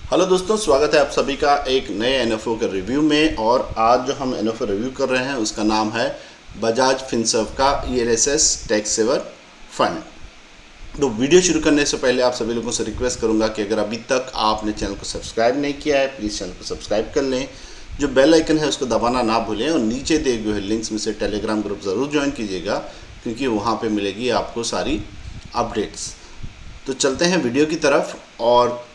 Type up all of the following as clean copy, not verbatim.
Hello दोस्तों, स्वागत है आप सभी का एक नए एनएफओ के रिव्यू में। और आज जो हम एनएफओ रिव्यू कर रहे हैं उसका नाम है बजाज फिनसर्व का ईएलएसएस टैक्स सेवर फंड। तो वीडियो शुरू करने से पहले आप सभी लोगों से रिक्वेस्ट करूंगा कि अगर अभी तक आपने चैनल को सब्सक्राइब नहीं किया है प्लीज़ चैनल को सब्सक्राइब कर लें, जो बेल आइकन है उसको दबाना ना भूलें और नीचे दिए हुए लिंक्स में से टेलीग्राम ग्रुप ज़रूर ज्वाइन कीजिएगा क्योंकि वहाँ पर मिलेगी आपको सारी अपडेट्स। तो चलते हैं वीडियो की तरफ और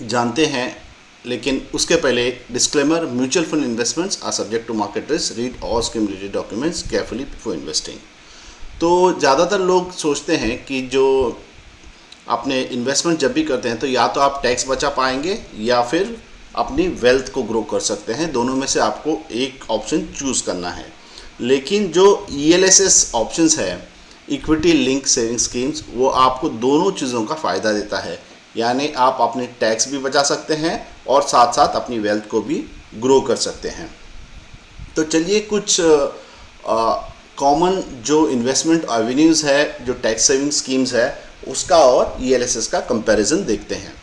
जानते हैं, लेकिन उसके पहले disclaimer: mutual fund investments are subject to market risk, read all scheme related documents carefully before investing. तो ज़्यादातर लोग सोचते हैं कि जो अपने इन्वेस्टमेंट जब भी करते हैं तो या तो आप टैक्स बचा पाएंगे या फिर अपनी वेल्थ को ग्रो कर सकते हैं, दोनों में से आपको एक ऑप्शन चूज़ करना है। लेकिन जो ईएलएसएस ऑप्शंस है, इक्विटी लिंक सेविंग स्कीम्स, वो आपको दोनों चीज़ों का फ़ायदा देता है। यानी आप अपने टैक्स भी बचा सकते हैं और साथ साथ अपनी वेल्थ को भी ग्रो कर सकते हैं। तो चलिए कुछ कॉमन जो इन्वेस्टमेंट एवेन्यूज़ है, जो टैक्स सेविंग स्कीम्स है, उसका और ईएलएसएस का कंपैरिजन देखते हैं।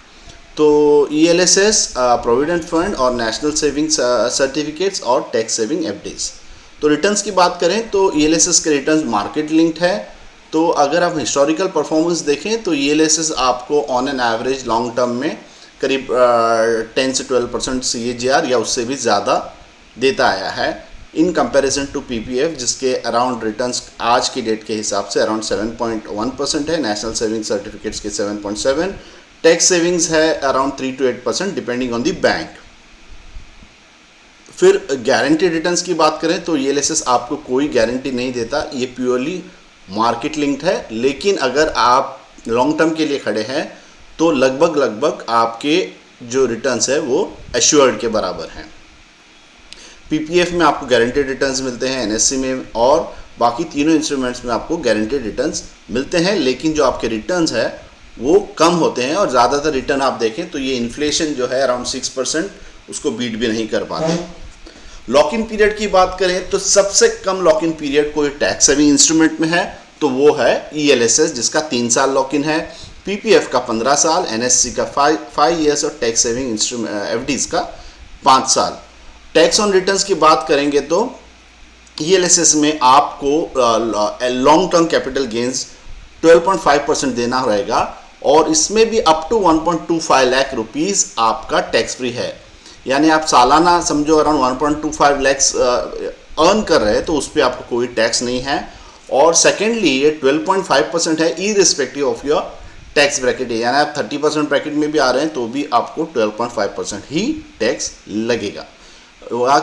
तो ईएलएसएस प्रोविडेंट फंड और नेशनल सेविंग सर्टिफिकेट्स और टैक्स सेविंग एफडीज। तो रिटर्न्स की बात करें तो ईएलएसएस के रिटर्न्स मार्केट लिंक्ड है। तो अगर आप हिस्टोरिकल परफॉर्मेंस देखें तो ईएलएसएस आपको on an average long term में करीब 10 से 12% CAGR या उससे भी ज़्यादा देता आया है इन कंपैरिजन टू पीपीएफ, जिसके अराउंड रिटर्न्स आज की डेट के हिसाब से अराउंड 7.1% है, नेशनल सेविंग सर्टिफिकेट्स के 7.7, टैक्स सेविंग्स है around 3 to 8% depending on the bank. फिर गारंटी रिटर्न्स की बात करें तो ईएलएसएस आपको कोई गारंटी नहीं देता, ये प्योरली मार्केट लिंक्ड है। लेकिन अगर आप लॉन्ग टर्म के लिए खड़े हैं तो लगभग आपके जो रिटर्न्स है वो एश्योर्ड के बराबर हैं। पीपीएफ में आपको गारंटेड रिटर्न्स मिलते हैं, एनएससी में और बाकी तीनों इंस्ट्रूमेंट्स में आपको गारंटेड रिटर्न्स मिलते हैं, लेकिन जो आपके रिटर्न्स है वो कम होते हैं। और ज़्यादातर रिटर्न आप देखें तो ये इन्फ्लेशन जो है अराउंड 6%, उसको बीट भी नहीं कर पाते। लॉक इन पीरियड की बात करें तो सबसे कम लॉक इन पीरियड कोई टैक्स सेविंग इंस्ट्रूमेंट में है तो वो है ईएलएसएस, जिसका 3 साल लॉक इन है, पीपीएफ का 15 साल, एनएससी का 5 years और टैक्स सेविंग इंस्ट्रूमेंट एफडीज का 5 साल। टैक्स ऑन रिटर्न्स की बात करेंगे तो ईएलएसएस में आपको लॉन्ग टर्म कैपिटल गेन्स 12.5% देना रहेगा और इसमें भी अप टू 1.25 लाख रुपीज़ आपका टैक्स फ्री है। यानी आप सालाना समझो अराउंड 1.25 लैक्स अर्न कर रहे हैं तो उस पर आपको कोई टैक्स नहीं है। और सेकेंडली ये 12.5% है irrespective of your tax bracket, यानी आप 30% ब्रैकेट में भी आ रहे हैं तो भी आपको 12.5% ही टैक्स लगेगा।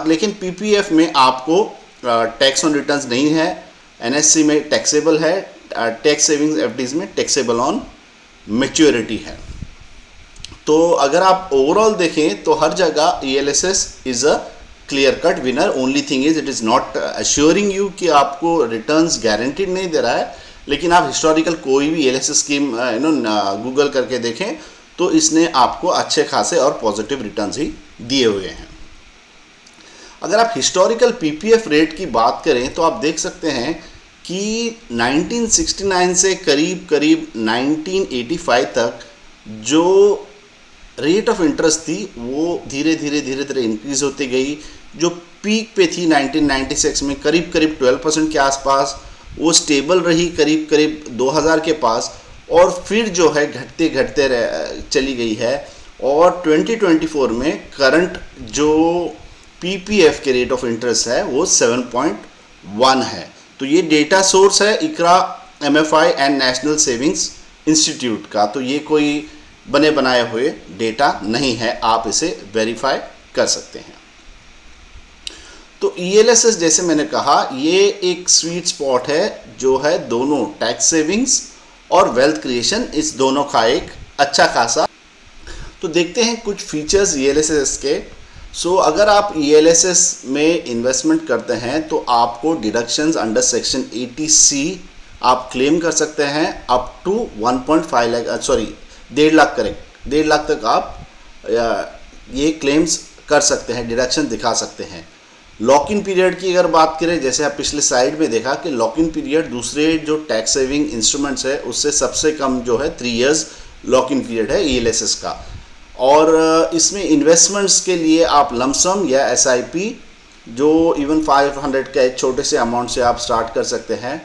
लेकिन पीपीएफ में आपको टैक्स ऑन रिटर्न्स नहीं है, एनएससी में टैक्सेबल है, टैक्स सेविंग्स एफडीज में टैक्सेबल ऑन मैच्योरिटी है। तो अगर आप ओवरऑल देखें तो हर जगह ELSS is a clear cut winner. Only thing is it is not assuring you कि आपको रिटर्न्स गारंटीड नहीं दे रहा है। लेकिन आप हिस्टोरिकल कोई भी ईएलएसएस स्कीम गूगल करके देखें तो इसने आपको अच्छे खासे और पॉजिटिव रिटर्न्स ही दिए हुए हैं। अगर आप हिस्टोरिकल पीपीएफ रेट की बात करें तो आप देख सकते हैं कि 1969 से करीब 1985 तक जो रेट ऑफ इंटरेस्ट थी वो धीरे धीरे इंक्रीज होती गई। जो पीक पे थी 1996 में करीब 12% के आसपास, वो स्टेबल रही करीब 2000 के पास, और फिर जो है घटते चली गई है। और 2024 में करंट जो पीपीएफ के रेट ऑफ इंटरेस्ट है वो 7.1 है। तो ये डेटा सोर्स है ICRA, MFI and National Savings Institute का, तो ये कोई बने बनाए हुए डेटा नहीं है, आप इसे वेरीफाई कर सकते हैं। तो ईएलएसएस जैसे मैंने कहा ये एक स्वीट स्पॉट है जो है दोनों टैक्स सेविंग्स और वेल्थ क्रिएशन, इस दोनों का एक अच्छा खासा। तो देखते हैं कुछ फीचर्स ईएलएसएस के। सो अगर आप ईएलएसएस में इन्वेस्टमेंट करते हैं तो आपको डिडक्शंस अंडर सेक्शन 80C आप क्लेम कर सकते हैं up to 1.5 lakh, 1.5 lakh, correct 1.5 lakh तक आप ये क्लेम्स कर सकते हैं, डिडक्शन दिखा सकते हैं। लॉक इन पीरियड की अगर बात करें, जैसे आप पिछले साइड में देखा कि लॉक इन पीरियड दूसरे जो टैक्स सेविंग इंस्ट्रूमेंट्स है उससे सबसे कम जो है 3 years लॉक इन पीरियड है ईएलएसएस का। और इसमें इन्वेस्टमेंट्स के लिए आप लमसम या एसआईपी जो इवन 500 का एक छोटे से अमाउंट से आप स्टार्ट कर सकते हैं,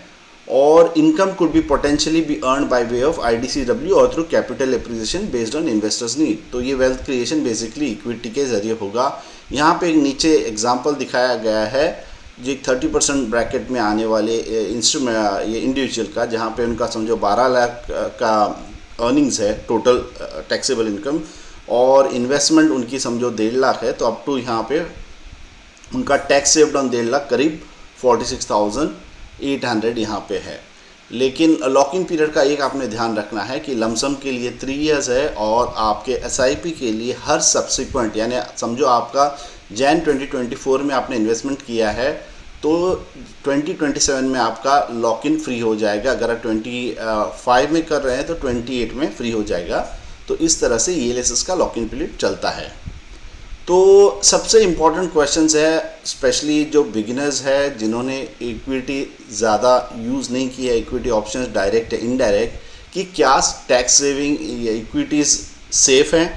और income could be potentially be earn by way of IDCW और through capital appreciation based on investors need. तो ये वेल्थ क्रिएशन बेसिकली इक्विटी के जरिए होगा। यहाँ पे एक नीचे एग्जांपल दिखाया गया है जो 30% ब्रैकेट में आने वाले इंस्ट्रूमेंट ये इंडिविजुअल का, जहाँ पे उनका समझो 12 लाख का अर्निंग्स है टोटल टैक्सेबल इनकम, और इन्वेस्टमेंट उनकी समझो 1.5 लाख है, तो अप टू यहाँ पे उनका टैक्स सेव्ड ऑन 1.5 लाख करीब 46,800 यहाँ पे है। लेकिन लॉकिंग पीरियड का एक आपने ध्यान रखना है कि लमसम के लिए 3 इयर्स है, और आपके एसआईपी के लिए हर सब्सिक्वेंट, यानी समझो आपका जैन 2024 में आपने इन्वेस्टमेंट किया है तो 2027 में आपका लॉक इन फ्री हो जाएगा। अगर आप 25 में कर रहे हैं तो 28 में फ्री हो जाएगा। तो इस तरह से ईएलएसएस का लॉक इन पीरियड चलता है। तो सबसे इम्पॉर्टेंट क्वेश्चंस है, स्पेशली जो बिगिनर्स है जिन्होंने इक्विटी ज़्यादा यूज़ नहीं किया है, इक्विटी ऑप्शंस डायरेक्ट या इनडायरेक्ट, कि क्या टैक्स सेविंग या इक्विटीज़ सेफ हैं।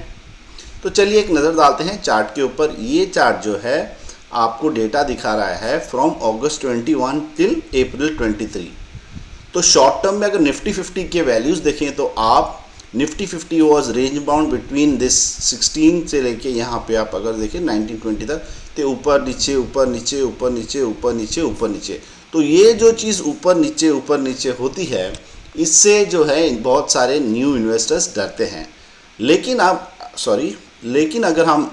तो चलिए एक नज़र डालते हैं चार्ट के ऊपर। ये चार्ट जो है आपको डेटा दिखा रहा है फ्रॉम अगस्त 21 टिल अप्रैल 23। तो शॉर्ट टर्म में अगर निफ्टी 50 के वैल्यूज़ देखें तो आप Nifty 50 was range bound between this 16 से लेके यहाँ पे आप अगर देखें 1920 तक, तो ऊपर नीचे ऊपर नीचे ऊपर नीचे ऊपर नीचे ऊपर नीचे। तो ये जो चीज़ ऊपर नीचे होती है, इससे जो है बहुत सारे न्यू इन्वेस्टर्स डरते हैं। लेकिन अगर हम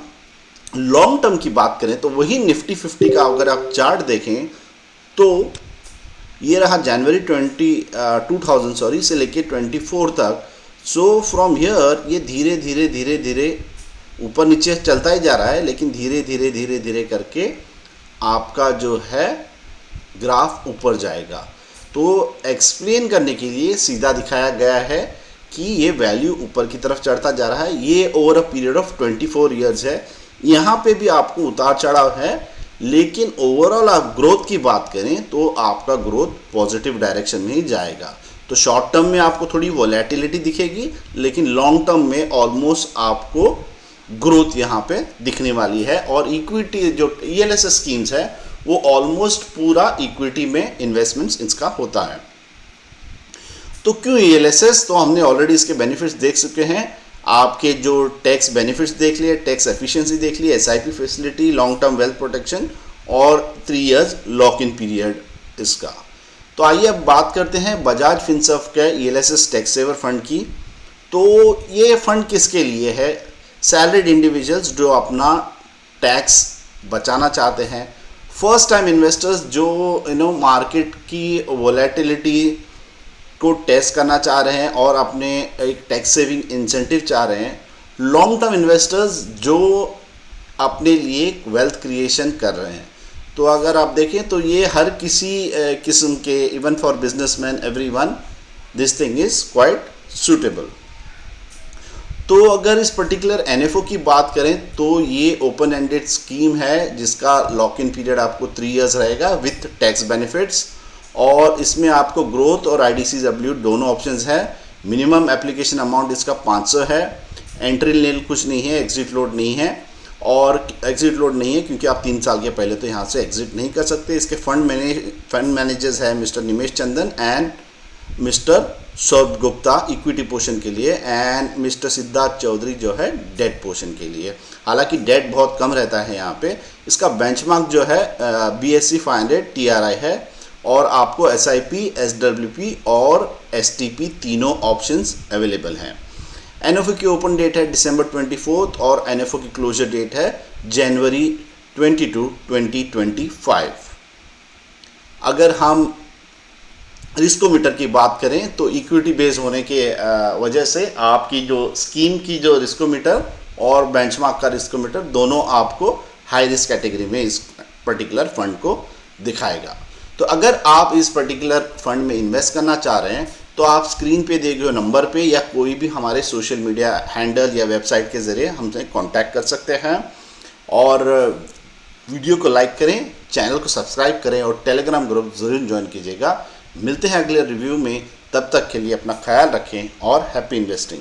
लॉन्ग टर्म की बात करें तो वही निफ्टी 50 का अगर आप चार्ट देखें तो ये रहा जनवरी 2000 से लेके 24 तक। सो फ्रॉम हियर ये धीरे धीरे ऊपर नीचे चलता ही जा रहा है, लेकिन धीरे धीरे करके आपका जो है ग्राफ ऊपर जाएगा। तो एक्सप्लेन करने के लिए सीधा दिखाया गया है कि ये वैल्यू ऊपर की तरफ चढ़ता जा रहा है। ये over a period of 24 years है। यहाँ पे भी आपको उतार चढ़ाव है, लेकिन ओवरऑल आप ग्रोथ की बात करें तो आपका ग्रोथ पॉजिटिव डायरेक्शन में ही जाएगा। तो शॉर्ट टर्म में आपको थोड़ी वोलेटिलिटी दिखेगी, लेकिन लॉन्ग टर्म में ऑलमोस्ट आपको ग्रोथ यहाँ पे दिखने वाली है। और इक्विटी जो ईएलएसएस स्कीम्स है वो ऑलमोस्ट पूरा इक्विटी में इन्वेस्टमेंट्स इसका होता है। तो क्यों ईएलएसएस? तो हमने ऑलरेडी इसके बेनिफिट्स देख चुके हैं। आपके जो टैक्स बेनिफिट्स देख लिए, टैक्स एफिशिएंसी देख लिए, SIP facility, long term wealth protection और 3 इयर्स लॉक इन पीरियड इसका। तो आइए अब बात करते हैं बजाज फिनसर्व के ईएलएसएस टैक्स सेवर फंड की। तो ये फंड किसके लिए है? सैलरीड इंडिविजुअल्स जो अपना टैक्स बचाना चाहते हैं, फर्स्ट टाइम इन्वेस्टर्स जो मार्केट की वोलेटिलिटी को टेस्ट करना चाह रहे हैं और अपने एक टैक्स सेविंग इंसेंटिव चाह रहे हैं, लॉन्ग टर्म इन्वेस्टर्स जो अपने लिए वेल्थ क्रिएशन कर रहे हैं। तो अगर आप देखें तो ये हर किसी किस्म के, even for businessman, everyone, this thing is quite suitable. तो अगर इस पर्टिकुलर एनएफओ की बात करें तो ये ओपन एंडेड स्कीम है जिसका लॉक इन पीरियड आपको 3 इयर्स रहेगा विथ टैक्स बेनिफिट्स, और इसमें आपको ग्रोथ और आईडीसीडब्ल्यू दोनों ऑप्शंस है। मिनिमम एप्लीकेशन अमाउंट इसका 500 है। एंट्री लेवल कुछ नहीं है, एग्जिट लोड नहीं है, और एग्जिट लोड नहीं है क्योंकि आप 3 साल के पहले तो यहाँ से एग्जिट नहीं कर सकते। इसके फंड मैनेजर्स है mister Nimesh Chandan and mister Saurabh Gupta equity portion के लिए, एंड मिस्टर सिद्धार्थ चौधरी जो है डेट पोर्शन के लिए। हालांकि डेट बहुत कम रहता है यहाँ पे। इसका बेंचमार्क जो है BSE 500 TRI है, और आपको SIP, SWP और STP तीनों ऑप्शंस अवेलेबल हैं। NFO की ओपन डेट है दिसंबर 24 और NFO की क्लोजर डेट है जनवरी 22, 2025। अगर हम रिस्कोमीटर की बात करें तो इक्विटी बेस्ड होने के वजह से आपकी जो स्कीम की जो रिस्कोमीटर और बेंचमार्क का रिस्कोमीटर दोनों आपको हाई रिस्क कैटेगरी में इस पर्टिकुलर फंड को दिखाएगा। तो अगर आप इस पर्टिकुलर फंड में इन्वेस्ट करना चाह रहे हैं तो आप स्क्रीन पे दिए गए नंबर पे या कोई भी हमारे सोशल मीडिया हैंडल या वेबसाइट के ज़रिए हमसे कांटेक्ट कर सकते हैं। और वीडियो को लाइक करें, चैनल को सब्सक्राइब करें और टेलीग्राम ग्रुप ज़रूर ज्वाइन कीजिएगा। मिलते हैं अगले रिव्यू में, तब तक के लिए अपना ख्याल रखें और हैप्पी इन्वेस्टिंग।